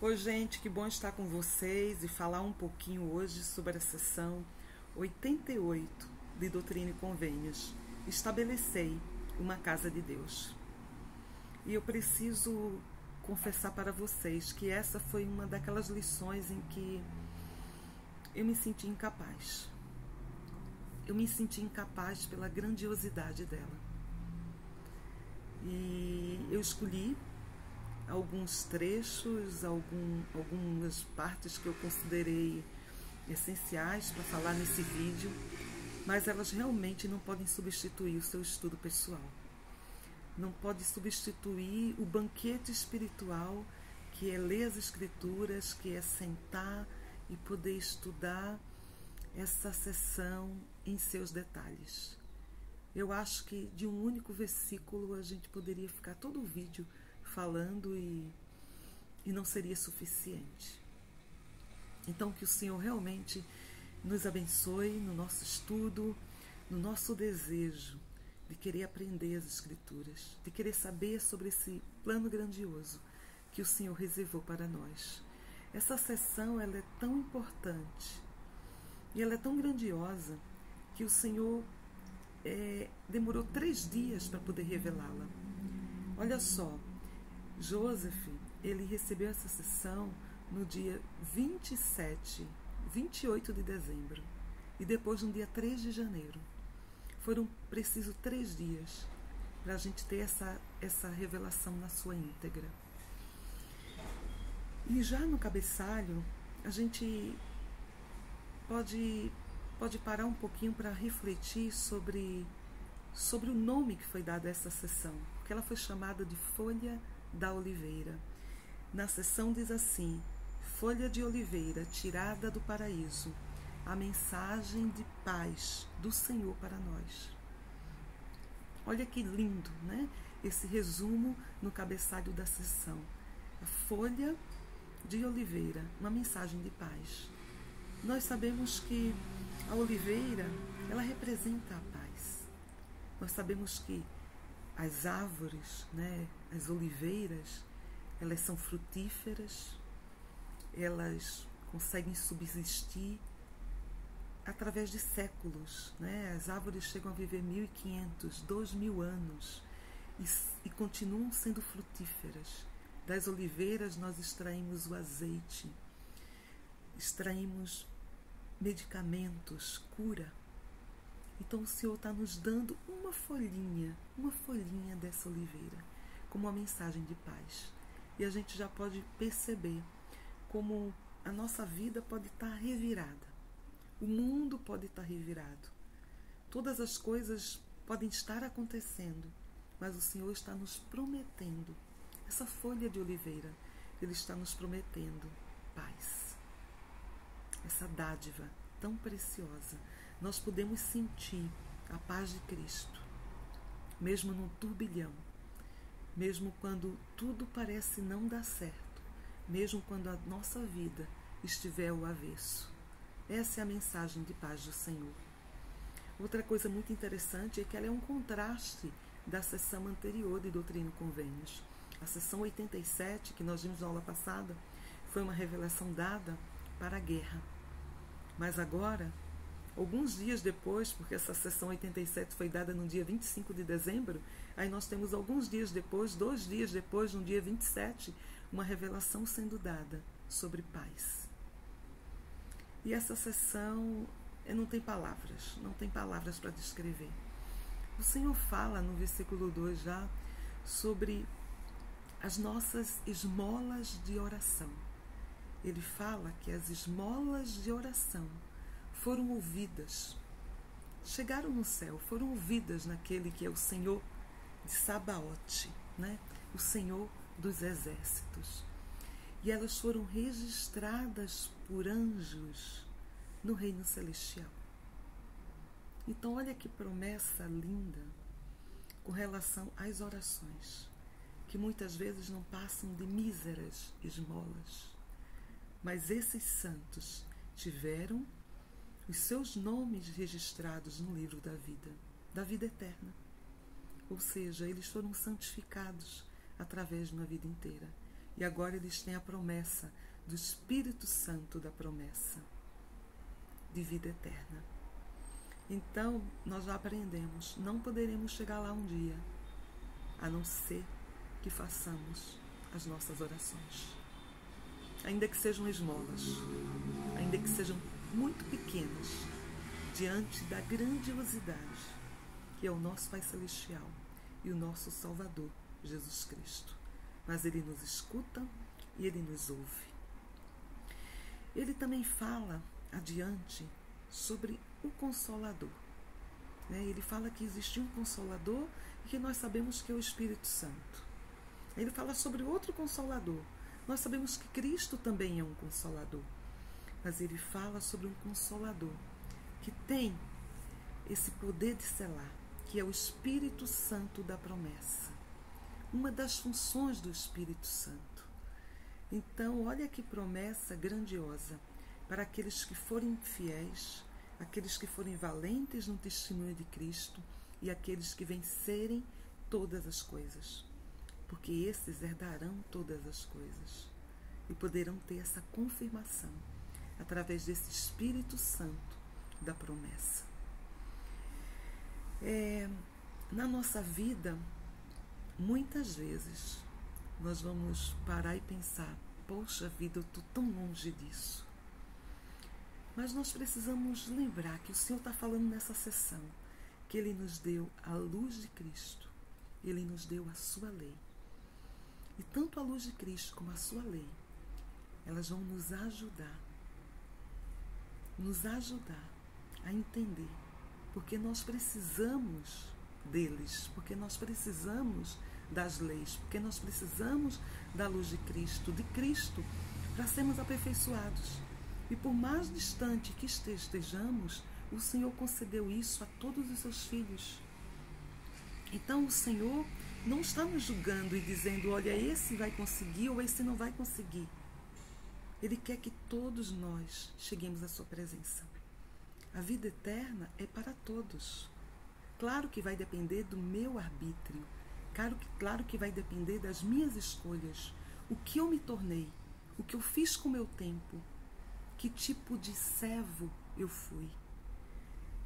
Oi, gente, que bom estar com vocês e falar um pouquinho hoje sobre a sessão 88 de Doutrina e Convênios. Estabelecei uma casa de Deus. E eu preciso confessar para vocês que essa foi uma daquelas lições em que eu me senti incapaz. Eu me senti incapaz pela grandiosidade dela. E eu escolhi alguns trechos, algumas partes que eu considerei essenciais para falar nesse vídeo, mas elas realmente não podem substituir o seu estudo pessoal. Não pode substituir o banquete espiritual que é ler as Escrituras, que é sentar e poder estudar essa sessão em seus detalhes. Eu acho que de um único versículo a gente poderia ficar todo o vídeo falando e não seria suficiente. Então que o Senhor realmente nos abençoe no nosso estudo, no nosso desejo de querer aprender as Escrituras, de querer saber sobre esse plano grandioso que o Senhor reservou para nós. Essa sessão ela é tão importante e ela é tão grandiosa que o Senhor demorou 3 dias para poder revelá-la. Olha só, Joseph, ele recebeu essa sessão no dia 28 de dezembro e depois no dia 3 de janeiro. Foram precisos 3 dias para a gente ter essa revelação na sua íntegra. E já no cabeçalho, a gente pode parar um pouquinho para refletir sobre o nome que foi dado a essa sessão, porque ela foi chamada de Folha da Oliveira. Na sessão diz assim: folha de oliveira tirada do paraíso, a mensagem de paz do Senhor para nós. Olha que lindo, né? Esse resumo no cabeçalho da sessão. A folha de oliveira, uma mensagem de paz. Nós sabemos que a oliveira, ela representa a paz. Nós sabemos que as árvores, né, as oliveiras, elas são frutíferas, elas conseguem subsistir através de séculos, né? As árvores chegam a viver 1.500, 2.000 anos e continuam sendo frutíferas. Das oliveiras nós extraímos o azeite, extraímos medicamentos, cura. Então o Senhor está nos dando uma folhinha dessa oliveira, como uma mensagem de paz. E a gente já pode perceber como a nossa vida pode estar revirada. O mundo pode estar revirado. Todas as coisas podem estar acontecendo, mas o Senhor está nos prometendo, essa folha de oliveira, Ele está nos prometendo paz. Essa dádiva tão preciosa. Nós podemos sentir a paz de Cristo, mesmo num turbilhão, mesmo quando tudo parece não dar certo, mesmo quando a nossa vida estiver ao avesso. Essa é a mensagem de paz do Senhor. Outra coisa muito interessante é que ela é um contraste da sessão anterior de Doutrina e Convênios. A sessão 87, que nós vimos na aula passada, foi uma revelação dada para a guerra. Mas agora, alguns dias depois, porque essa sessão 87 foi dada no dia 25 de dezembro, aí nós temos alguns dias depois, 2 dias depois, no dia 27, uma revelação sendo dada sobre paz. E essa sessão não tem palavras para descrever. O Senhor fala no versículo 2 já sobre as nossas esmolas de oração. Ele fala que as esmolas de oração foram ouvidas, chegaram no céu, foram ouvidas naquele que é o Senhor de Sabaote, né? O Senhor dos exércitos. E elas foram registradas por anjos no reino celestial. Então olha que promessa linda com relação às orações, que muitas vezes não passam de míseras esmolas. Mas esses santos tiveram os seus nomes registrados no livro da vida eterna. Ou seja, eles foram santificados através de uma vida inteira. E agora eles têm a promessa do Espírito Santo da promessa de vida eterna. Então, nós já aprendemos, não poderemos chegar lá um dia, a não ser que façamos as nossas orações. Ainda que sejam esmolas, ainda que sejam muito pequenas, diante da grandiosidade que é o nosso Pai Celestial e o nosso Salvador, Jesus Cristo. Mas Ele nos escuta e Ele nos ouve. Ele também fala adiante sobre o Consolador. Ele fala que existe um Consolador e que nós sabemos que é o Espírito Santo. Ele fala sobre outro Consolador. Nós sabemos que Cristo também é um Consolador. Mas ele fala sobre um Consolador que tem esse poder de selar, que é o Espírito Santo da promessa. Uma das funções do Espírito Santo. Então, olha que promessa grandiosa para aqueles que forem fiéis, aqueles que forem valentes no testemunho de Cristo e aqueles que vencerem todas as coisas. Porque esses herdarão todas as coisas e poderão ter essa confirmação através desse Espírito Santo da promessa. Na nossa vida, muitas vezes, nós vamos parar e pensar, poxa vida, eu estou tão longe disso. Mas nós precisamos lembrar que o Senhor está falando nessa sessão, que Ele nos deu a luz de Cristo, Ele nos deu a sua lei. E tanto a luz de Cristo como a sua lei, elas vão nos ajudar a entender, porque nós precisamos deles, porque nós precisamos das leis, porque nós precisamos da luz de Cristo para sermos aperfeiçoados. E por mais distante que estejamos, o Senhor concedeu isso a todos os seus filhos. Então o Senhor não está nos julgando e dizendo, olha, esse vai conseguir ou esse não vai conseguir. Ele quer que todos nós cheguemos à sua presença. A vida eterna é para todos. Claro que vai depender do meu arbítrio. Claro que vai depender das minhas escolhas. O que eu me tornei, o que eu fiz com o meu tempo, que tipo de servo eu fui.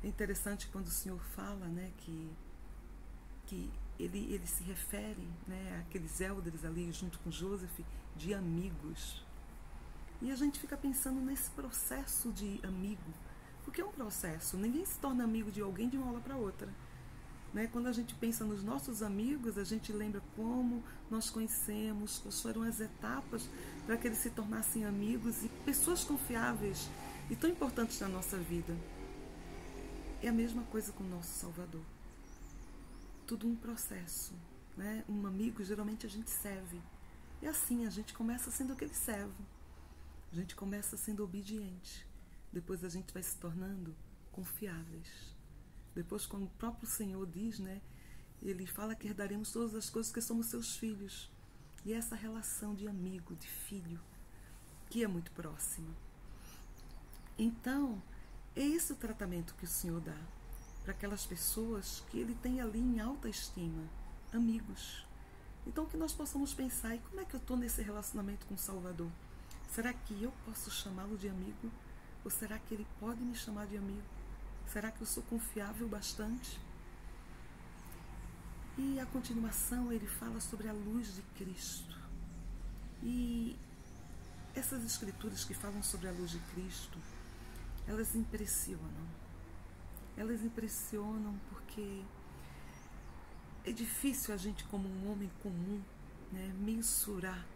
É interessante quando o Senhor fala, que ele se refere, àqueles elders ali junto com Joseph, de amigos. E a gente fica pensando nesse processo de amigo, porque é um processo, ninguém se torna amigo de alguém de uma hora para outra. Quando a gente pensa nos nossos amigos, a gente lembra como nós conhecemos, quais foram as etapas para que eles se tornassem amigos e pessoas confiáveis e tão importantes na nossa vida. É a mesma coisa com o nosso Salvador. Tudo um processo. Um amigo, geralmente a gente serve. E assim, a gente começa sendo aquele servo. A gente começa sendo obediente. Depois a gente vai se tornando confiáveis. Depois, como o próprio Senhor diz, Ele fala que herdaremos todas as coisas, que somos seus filhos. E essa relação de amigo, de filho, que é muito próxima. Então, é esse o tratamento que o Senhor dá para aquelas pessoas que Ele tem ali em alta estima, amigos. Então, que nós possamos pensar, e como é que eu estou nesse relacionamento com o Salvador? Será que eu posso chamá-lo de amigo? Ou será que Ele pode me chamar de amigo? Será que eu sou confiável bastante? E a continuação ele fala sobre a luz de Cristo. E essas escrituras que falam sobre a luz de Cristo, elas impressionam. Elas impressionam porque é difícil a gente, como um homem comum, mensurar,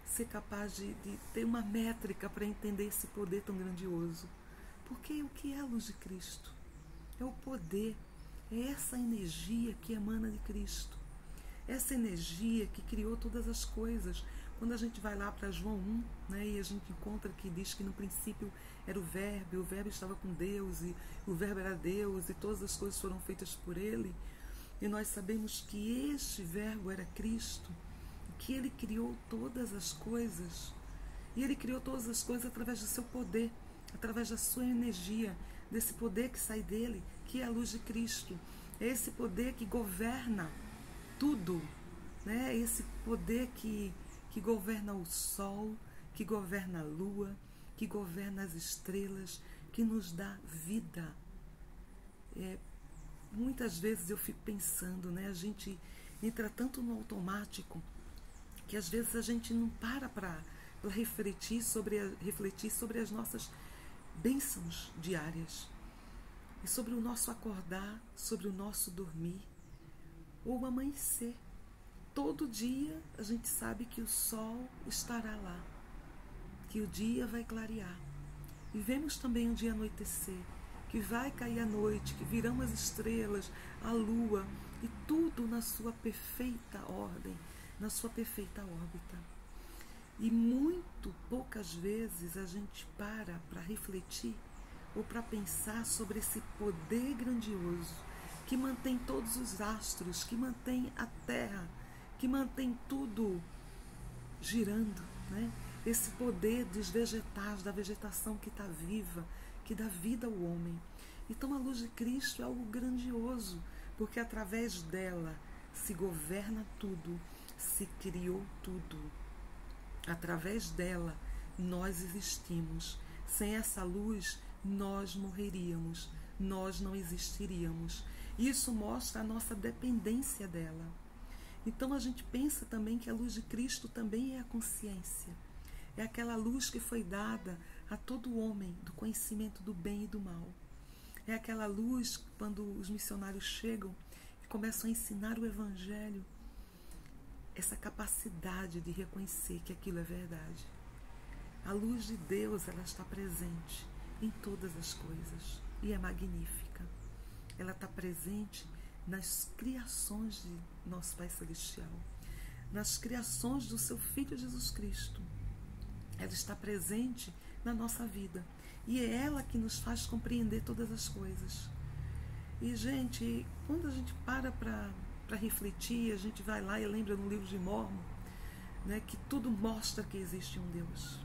ser capaz de ter uma métrica para entender esse poder tão grandioso. Porque o que é a luz de Cristo? É o poder, é essa energia que emana de Cristo. Essa energia que criou todas as coisas. Quando a gente vai lá para João 1, e a gente encontra que diz que no princípio era o Verbo estava com Deus, e o Verbo era Deus, e todas as coisas foram feitas por Ele. E nós sabemos que este Verbo era Cristo, que Ele criou todas as coisas. E Ele criou todas as coisas através do seu poder, através da sua energia, desse poder que sai dele, que é a luz de Cristo. É esse poder que governa tudo, esse poder que que governa o sol, que governa a lua, que governa as estrelas, que nos dá vida. Muitas vezes eu fico pensando, né? A gente entra tanto no automático que às vezes a gente não para refletir sobre as nossas bênçãos diárias e sobre o nosso acordar, sobre o nosso dormir ou amanhecer. Todo dia a gente sabe que o sol estará lá, que o dia vai clarear. E vemos também um dia anoitecer, que vai cair a noite, que virão as estrelas, a lua, e tudo na sua perfeita ordem, na sua perfeita órbita. E muito poucas vezes a gente para refletir ou para pensar sobre esse poder grandioso que mantém todos os astros, que mantém a Terra, que mantém tudo girando, né? Esse poder dos vegetais, da vegetação que está viva, que dá vida ao homem. Então a luz de Cristo é algo grandioso, porque através dela se governa tudo, se criou tudo. Através dela nós existimos. Sem essa luz nós morreríamos, nós não existiríamos. Isso mostra a nossa dependência dela. Então a gente pensa também que a luz de Cristo também é a consciência. É aquela luz que foi dada a todo homem do conhecimento do bem e do mal. É aquela luz quando os missionários chegam e começam a ensinar o Evangelho, essa capacidade de reconhecer que aquilo é verdade. A luz de Deus, ela está presente em todas as coisas e é magnífica. Ela está presente nas criações de nosso Pai Celestial, nas criações do seu Filho Jesus Cristo. Ela está presente na nossa vida e é ela que nos faz compreender todas as coisas. E, gente, quando a gente para refletir, a gente vai lá e lembra no livro de Mórmon, né, que tudo mostra que existe um Deus.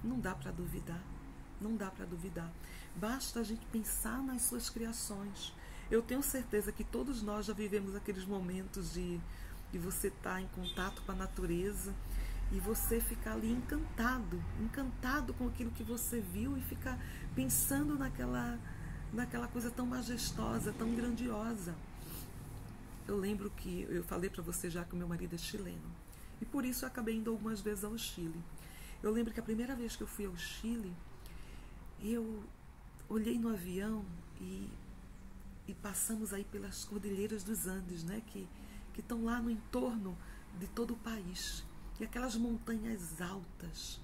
Não dá para duvidar, não dá para duvidar. Basta a gente pensar nas suas criações. Eu tenho certeza que todos nós já vivemos aqueles momentos de você estar em contato com a natureza e você ficar ali encantado com aquilo que você viu e ficar pensando naquela coisa tão majestosa, tão grandiosa. Eu lembro que eu falei para você já que o meu marido é chileno e por isso eu acabei indo algumas vezes ao Chile. Eu lembro que a primeira vez que eu fui ao Chile, eu olhei no avião e passamos aí pelas Cordilheiras dos Andes, né, que estão lá no entorno de todo o país. E aquelas montanhas altas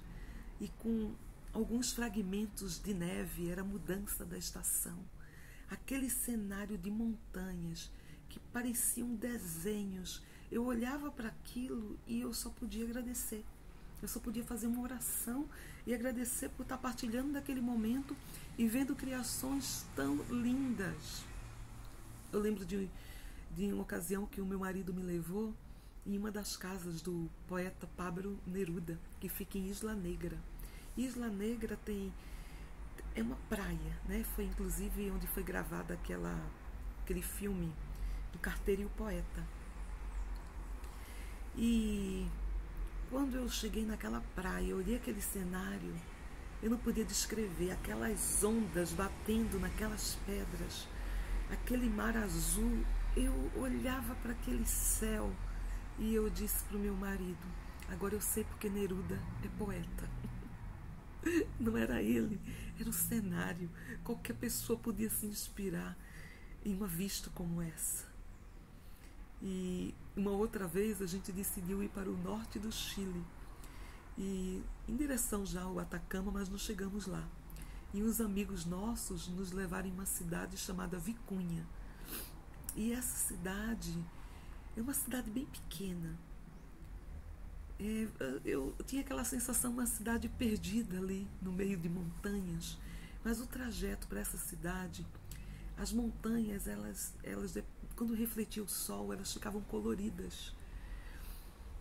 e com alguns fragmentos de neve, era a mudança da estação. Aquele cenário de montanhas que pareciam desenhos. Eu olhava para aquilo e eu só podia agradecer. Eu só podia fazer uma oração e agradecer por estar partilhando daquele momento e vendo criações tão lindas. Eu lembro de uma ocasião que o meu marido me levou em uma das casas do poeta Pablo Neruda, que fica em Isla Negra. Isla Negra é uma praia, né? Foi inclusive onde foi gravado aquele filme do Carteiro e o Poeta. E quando eu cheguei naquela praia, eu olhei aquele cenário, eu não podia descrever aquelas ondas batendo naquelas pedras, aquele mar azul. Eu olhava para aquele céu e eu disse para o meu marido: agora eu sei porque Neruda é poeta. Não era ele, era o cenário. Qualquer pessoa podia se inspirar em uma vista como essa. E uma outra vez a gente decidiu ir para o norte do Chile, e em direção já ao Atacama, mas não chegamos lá. E uns amigos nossos nos levaram em uma cidade chamada Vicunha. E essa cidade é uma cidade bem pequena. Eu tinha aquela sensação de uma cidade perdida ali no meio de montanhas. Mas o trajeto para essa cidade, as montanhas, elas quando refletia o sol, elas ficavam coloridas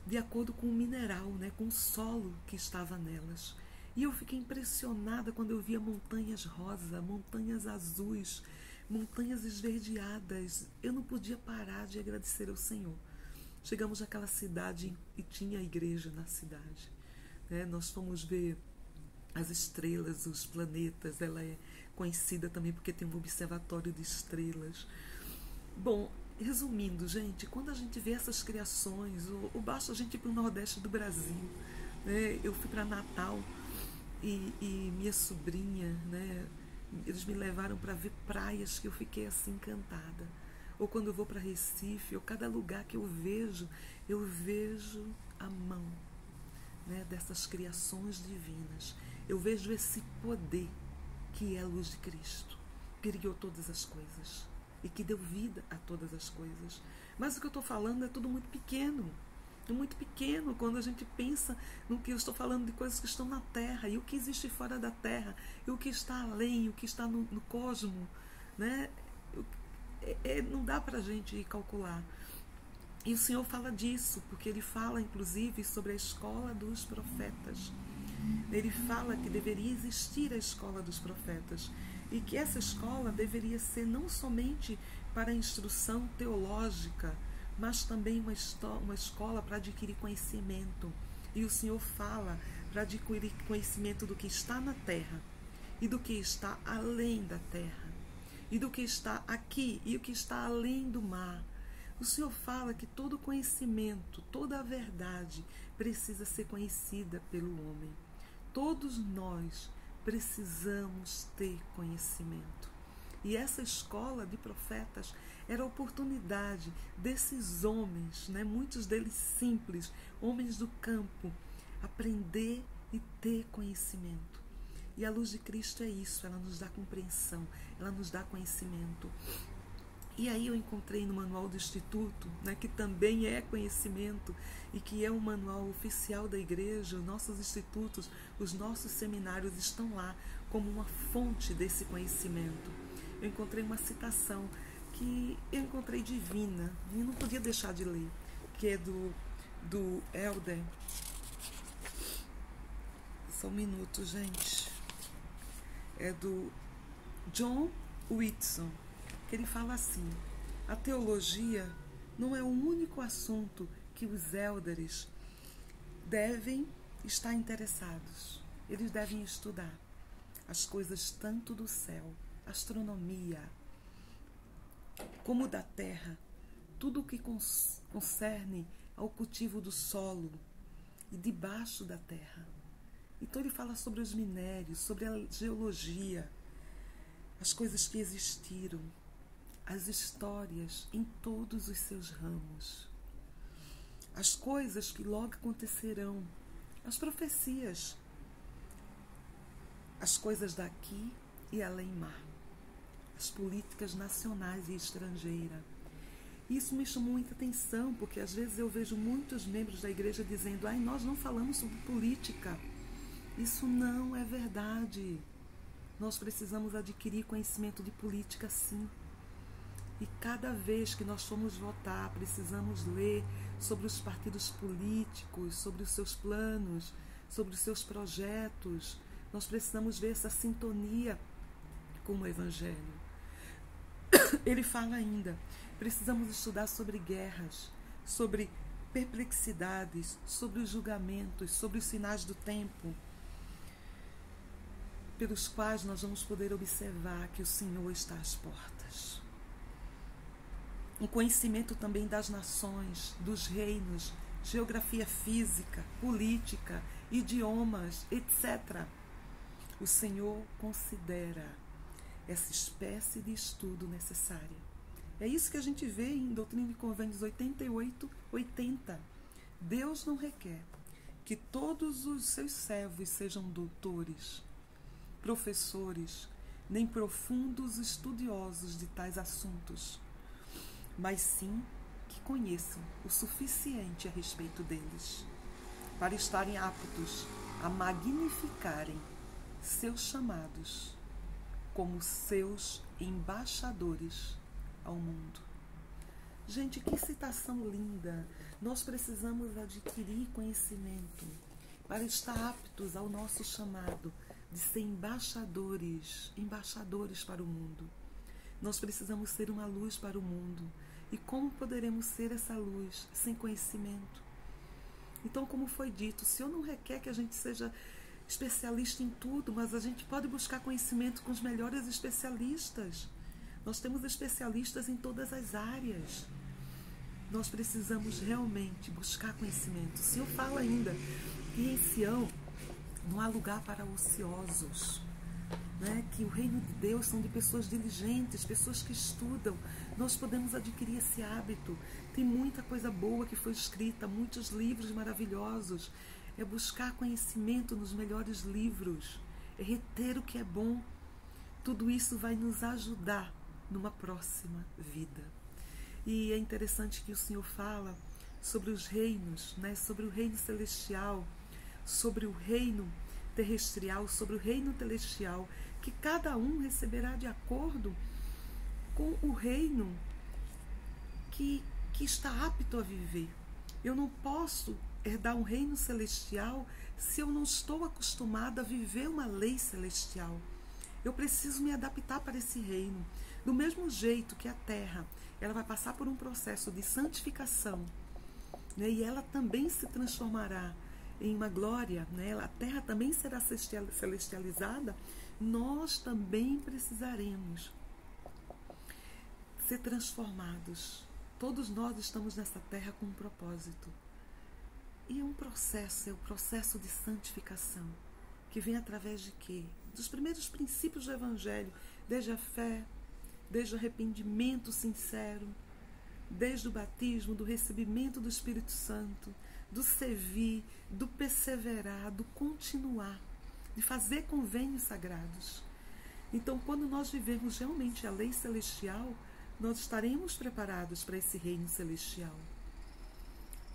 de acordo com o mineral, né, com o solo que estava nelas. E eu fiquei impressionada quando eu via montanhas rosa, montanhas azuis, montanhas esverdeadas. Eu não podia parar de agradecer ao Senhor. Chegamos naquela cidade e tinha igreja na cidade, né? Nós fomos ver as estrelas, os planetas. Ela é conhecida também porque tem um observatório de estrelas. Bom, resumindo, gente, quando a gente vê essas criações, ou basta a gente ir para o Nordeste do Brasil, né? Eu fui para Natal e minha sobrinha, né? Eles me levaram para ver praias que eu fiquei assim encantada. Ou quando eu vou para Recife, ou cada lugar que eu vejo a mão, né, dessas criações divinas. Eu vejo esse poder que é a luz de Cristo, que criou todas as coisas e que deu vida a todas as coisas. Mas o que eu estou falando é tudo muito pequeno. É muito pequeno quando a gente pensa no que eu estou falando de coisas que estão na Terra e o que existe fora da Terra e o que está além, o que está no cosmo, né? Não dá para a gente calcular. E o Senhor fala disso, porque Ele fala inclusive sobre a escola dos profetas. Ele fala que deveria existir a escola dos profetas e que essa escola deveria ser não somente para a instrução teológica, mas também uma escola para adquirir conhecimento. E o Senhor fala para adquirir conhecimento do que está na terra e do que está além da terra, e do que está aqui e o que está além do mar. O Senhor fala que todo conhecimento, toda a verdade precisa ser conhecida pelo homem. Todos nós precisamos ter conhecimento. E essa escola de profetas era a oportunidade desses homens, né, muitos deles simples, homens do campo, aprender e ter conhecimento. E a luz de Cristo é isso, ela nos dá compreensão, ela nos dá conhecimento. E aí eu encontrei no manual do Instituto, né, que também é conhecimento e que é um manual oficial da igreja. Os nossos institutos, os nossos seminários estão lá como uma fonte desse conhecimento. Eu encontrei uma citação que eu encontrei divina e não podia deixar de ler, que é do Elder. Só um minuto, gente. É do John Whitson, que ele fala assim: a teologia não é o único assunto que os élderes devem estar interessados. Eles devem estudar as coisas tanto do céu, astronomia, como da terra, tudo o que concerne ao cultivo do solo e debaixo da terra. Então ele fala sobre os minérios, sobre a geologia, as coisas que existiram, as histórias em todos os seus ramos, as coisas que logo acontecerão, as profecias, as coisas daqui e além mar, as políticas nacionais e estrangeiras. Isso me chamou muita atenção, porque às vezes eu vejo muitos membros da igreja dizendo: ai, nós não falamos sobre política. Isso não é verdade. Nós precisamos adquirir conhecimento de política, sim. E cada vez que nós formos votar, precisamos ler sobre os partidos políticos, sobre os seus planos, sobre os seus projetos. Nós precisamos ver essa sintonia com o Evangelho. Ele fala ainda: precisamos estudar sobre guerras, sobre perplexidades, sobre os julgamentos, sobre os sinais do tempo, pelos quais nós vamos poder observar que o Senhor está às portas. Um conhecimento também das nações, dos reinos, geografia física, política, idiomas, etc. O Senhor considera essa espécie de estudo necessária. É isso que a gente vê em Doutrina e Convênios 88, 80. Deus não requer que todos os seus servos sejam doutores, professores, nem profundos estudiosos de tais assuntos, mas sim que conheçam o suficiente a respeito deles, para estarem aptos a magnificarem seus chamados como seus embaixadores ao mundo. Gente, que citação linda! Nós precisamos adquirir conhecimento para estar aptos ao nosso chamado de ser embaixadores para o mundo. Nós precisamos ser uma luz para o mundo. E como poderemos ser essa luz sem conhecimento? Então, como foi dito, o Senhor não requer que a gente seja especialista em tudo, mas a gente pode buscar conhecimento com os melhores especialistas. Nós temos especialistas em todas as áreas. Nós precisamos realmente buscar conhecimento. O Senhor fala ainda que em Sião não há lugar para ociosos, né? Que o reino de Deus são de pessoas diligentes, pessoas que estudam. Nós podemos adquirir esse hábito. Tem muita coisa boa que foi escrita, muitos livros maravilhosos. É buscar conhecimento nos melhores livros, é reter o que é bom. Tudo isso vai nos ajudar numa próxima vida. E é interessante que o Senhor fala sobre os reinos, né? Sobre o reino celestial, sobre o reino terrestrial, sobre o reino celestial, que cada um receberá de acordo com o reino que está apto a viver. Eu não posso herdar um reino celestial se eu não estou acostumada a viver uma lei celestial. Eu preciso me adaptar para esse reino. Do mesmo jeito que a terra, ela vai passar por um processo de santificação, né? E ela também se transformará em uma glória, né? A terra também será celestializada. Nós também precisaremos ser transformados. Todos nós estamos nessa terra com um propósito. E é um processo, é o processo de santificação, que vem através de quê? Dos primeiros princípios do Evangelho, desde a fé, desde o arrependimento sincero, desde o batismo, do recebimento do Espírito Santo, do servir, do perseverar, do continuar, de fazer convênios sagrados. Então, quando nós vivemos realmente a lei celestial, nós estaremos preparados para esse reino celestial.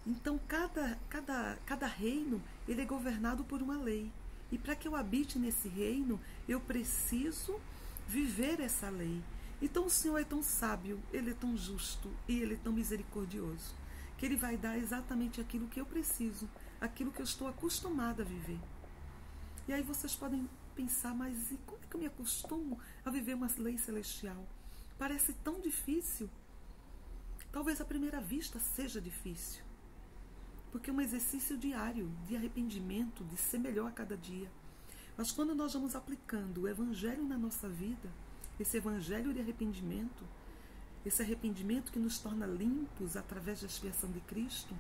Então, cada reino, ele é governado por uma lei. E para que eu habite nesse reino, eu preciso viver essa lei. Então, o Senhor é tão sábio, Ele é tão justo e Ele é tão misericordioso, que Ele vai dar exatamente aquilo que eu preciso, aquilo que eu estou acostumada a viver. E aí vocês podem pensar, mas e como é que eu me acostumo a viver uma lei celestial? Parece tão difícil. Talvez à primeira vista seja difícil, porque é um exercício diário de arrependimento, de ser melhor a cada dia. Mas quando nós vamos aplicando o Evangelho na nossa vida, esse Evangelho de arrependimento, esse arrependimento que nos torna limpos através da expiação de Cristo,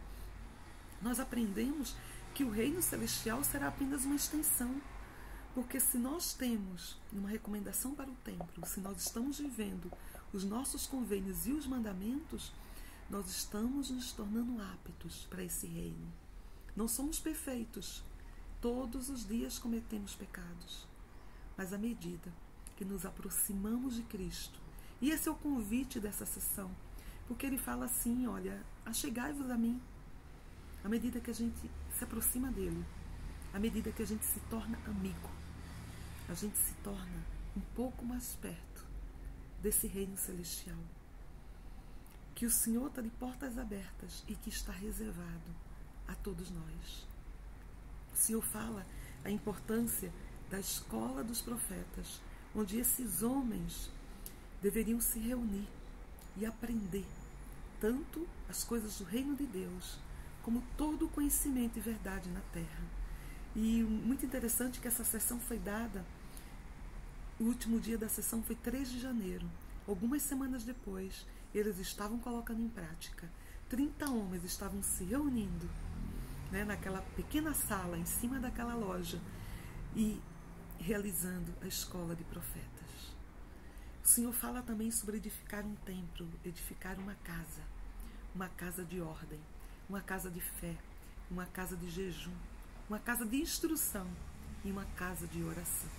nós aprendemos que o reino celestial será apenas uma extensão. Porque se nós temos uma recomendação para o templo, se nós estamos vivendo os nossos convênios e os mandamentos, nós estamos nos tornando aptos para esse reino. Não somos perfeitos. Todos os dias cometemos pecados. Mas à medida que nos aproximamos de Cristo, e esse é o convite dessa sessão, porque ele fala assim, olha, achegai-vos a mim. À medida que a gente se aproxima dele, à medida que a gente se torna amigo, a gente se torna um pouco mais perto desse reino celestial, que o Senhor está de portas abertas e que está reservado a todos nós. O Senhor fala a importância da escola dos profetas, onde esses homens deveriam se reunir e aprender tanto as coisas do reino de Deus, como todo o conhecimento e verdade na terra. E muito interessante que essa sessão foi dada, o último dia da sessão foi 3 de janeiro. Algumas semanas depois, eles estavam colocando em prática. 30 homens estavam se reunindo, né, naquela pequena sala, em cima daquela loja, e realizando a escola de profetas. O Senhor fala também sobre edificar um templo, edificar uma casa de ordem, uma casa de fé, uma casa de jejum, uma casa de instrução e uma casa de oração.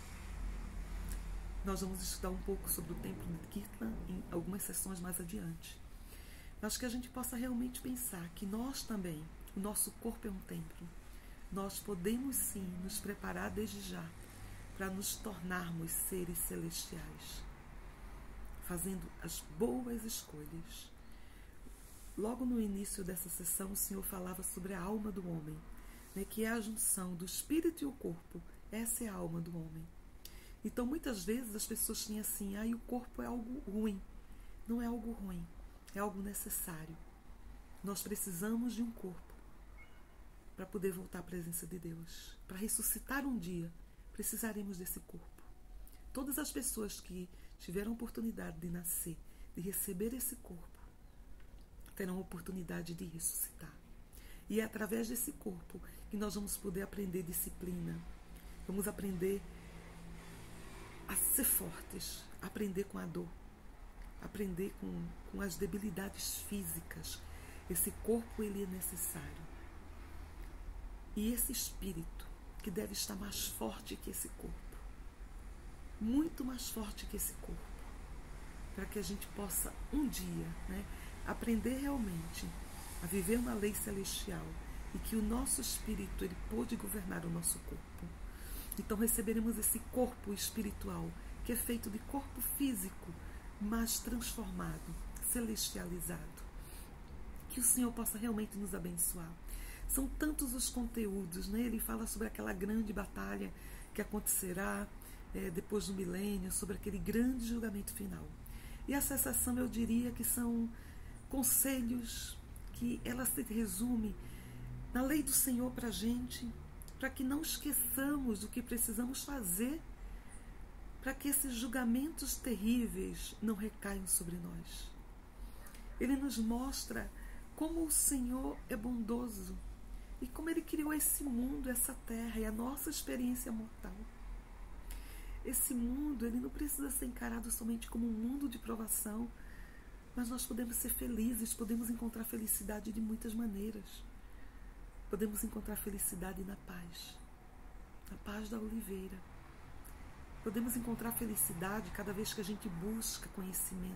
Nós vamos estudar um pouco sobre o templo de Kirtland em algumas sessões mais adiante. Mas que a gente possa realmente pensar que nós também, o nosso corpo é um templo. Nós podemos sim nos preparar desde já para nos tornarmos seres celestiais, fazendo as boas escolhas. Logo no início dessa sessão, o Senhor falava sobre a alma do homem, né, que é a junção do espírito e o corpo. Essa é a alma do homem. Então, muitas vezes as pessoas têm assim, o corpo é algo ruim. Não é algo ruim. é algo necessário. Nós precisamos de um corpo para poder voltar à presença de Deus. Para ressuscitar um dia, precisaremos desse corpo. Todas as pessoas que tiveram a oportunidade de nascer, de receber esse corpo, terão a oportunidade de ressuscitar. E é através desse corpo que nós vamos poder aprender disciplina. Vamos aprender a ser fortes, aprender com a dor, aprender com as debilidades físicas. Esse corpo, ele é necessário. E esse espírito, que deve estar mais forte que esse corpo, muito mais forte que esse corpo, para que a gente possa um dia, aprender realmente a viver uma lei celestial e que o nosso espírito ele pôde governar o nosso corpo. Então receberemos esse corpo espiritual que é feito de corpo físico, mas transformado, celestializado. Que o Senhor possa realmente nos abençoar. São tantos os conteúdos, Ele fala sobre aquela grande batalha que acontecerá depois do milênio, sobre aquele grande julgamento final. E a cessação, eu diria que são conselhos que ela se resume na lei do Senhor para a gente, para que não esqueçamos do que precisamos fazer para que esses julgamentos terríveis não recaiam sobre nós. Ele nos mostra como o Senhor é bondoso e como Ele criou esse mundo, essa terra e a nossa experiência mortal. Esse mundo, ele não precisa ser encarado somente como um mundo de provação, mas nós podemos ser felizes, podemos encontrar felicidade de muitas maneiras. Podemos encontrar felicidade na paz da oliveira. Podemos encontrar felicidade cada vez que a gente busca conhecimento.